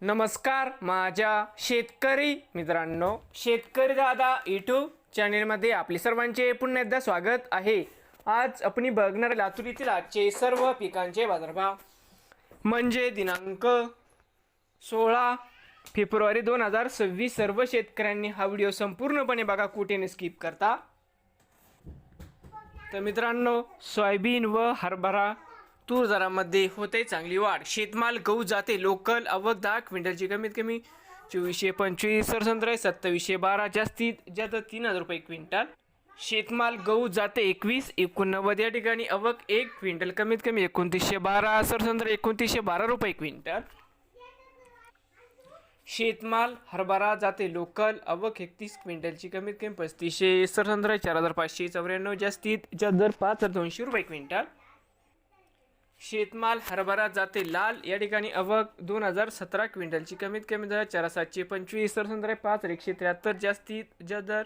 नमस्कार माझ्या शेतकरी मित्रांनो, शेतकरी दादा यूट्यूब चॅनेलमध्ये आपले सर्वांचे पुन्हा एकदा स्वागत आहे। आज आपण बघणार लातूर येथील आजचे सर्व पिकांचे बाजारभाव म्हणजे दिनांक 16 फेब्रुवारी 2026। सर्व शेतकऱ्यांनी हा व्हिडिओ संपूर्णपणे बघा, कुठे स्किप करता। तर मित्रांनो, सोयाबीन व हरभरा तूर दरामध्ये होते चांगली वाढ। शेतमाल गहू जाते लोकल आवक 10 क्विंटलची कमीत कमी 2425, सरसंत्रा 2712, जास्तीत जास्त 3000 रुपये क्विंटल। शेतमाल गहू जाते 2189 या ठिकाणी आवक 1 क्विंटल कमीत कमी 2912, सरसंत्रा 2912 रुपये क्विंटल। शेतमाल हरभरा जाते लोकल आवक 31 क्विंटलची कमीत कमी 3500, सरसंत्रा 4594, जास्तीत जास्त दर 5200 रुपये क्विंटल। शेतमाल हरभरा जाते लाल या ठिकाणी आवक 2017 क्विंटलची कमीत कमी दर 4725, सरसंत्रा 5173, जास्तीत जास्त दर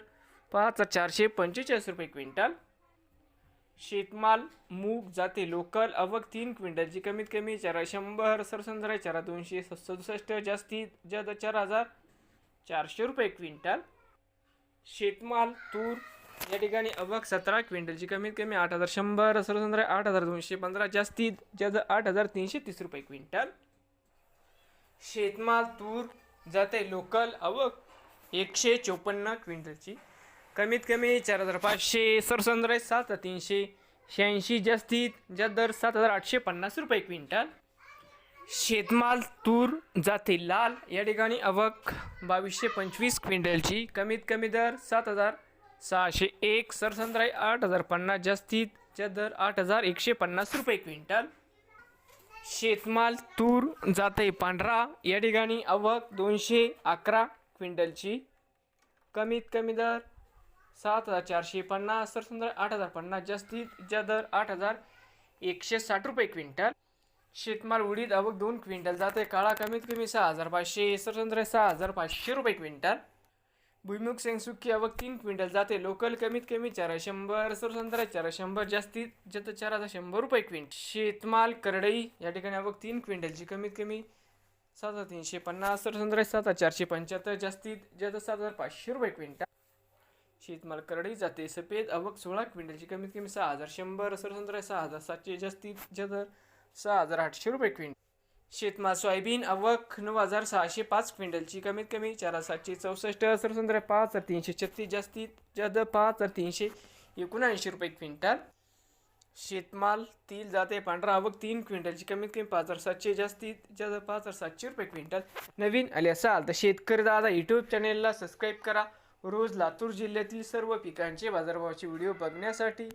5445 रुपये क्विंटल। शेतमाल मूग जाते लोकल आवक 3 क्विंटलची कमीत कमी 400, सरसंत्रा 4267, जास्तीत जास्त 4400 रुपये क्विंटल। शेतमाल तूर या ठिकाणी आवक 17 क्विंटलची कमीत कमी 8100, सरसंत्रा 8215, जास्तीत जास्त 8330 रुपये क्विंटल। शेतमाल तूर जाते लोकल आवक 154 क्विंटलची कमीत कमी 4500, सरसंत्रा 7386, जास्तीत जास्त दर 7850 रुपये क्विंटल। शेतमाल तूर जाते लाल या ठिकाणी आवक 2225 क्विंटलची कमीत कमी दर 7601, सरसंत्रा 8050, जास्तीत जास्त दर 8150 रुपये क्विंटल। शेतमाल तूर जाते पांढरा या ठिकाणी आवक 211 क्विंटलची कमीत कमी दर 7450, सरसंत्रा 8050, जास्तीत जास्त दर 8160 रुपये क्विंटल। शेतमाल उडीद आवक 2 क्विंटल जाते काळा कमीत कमी 6500, सरसंत्रा 6500 रुपये क्विंटल। भुईमुग शेंगसुकी आवक 3 क्विंटल जाते लोकल कमीत कमी 400, सरसंत्रा 400, जास्तीत जास्त 4100 रुपये क्विंटल। शेतमाल करडई या ठिकाणी आवक 3 क्विंटलची कमीत कमी 7350, सरसंत्रा 7475, जास्तीत जास्त 7500 रुपये क्विंटल। शेतमाल करडई जाते सफेद आवक 16 क्विंटलची कमीत कमी 6100, सरसंत्रा 6700, जास्तीत जास्त 6800 रुपये क्विंटल। शेतमाल सोयाबीन आवक 9605 क्विंटलची कमीत कमी 4764, सरसंत्रा 5336, जास्तीत जास्त 5379 रुपये क्विंटल। शेतमाल तीळ जाते पांढरा आवक 3 क्विंटलची कमीत कमी 5700, जास्तीत जास्त 5700 रुपये क्विंटल। नवीन आले असाल तर शेतकरी दादा यूट्यूब चॅनेलला सबस्क्राईब करा, रोज लातूर जिल्ह्यातील सर्व पिकांचे बाजारभावाचे व्हिडिओ बघण्यासाठी।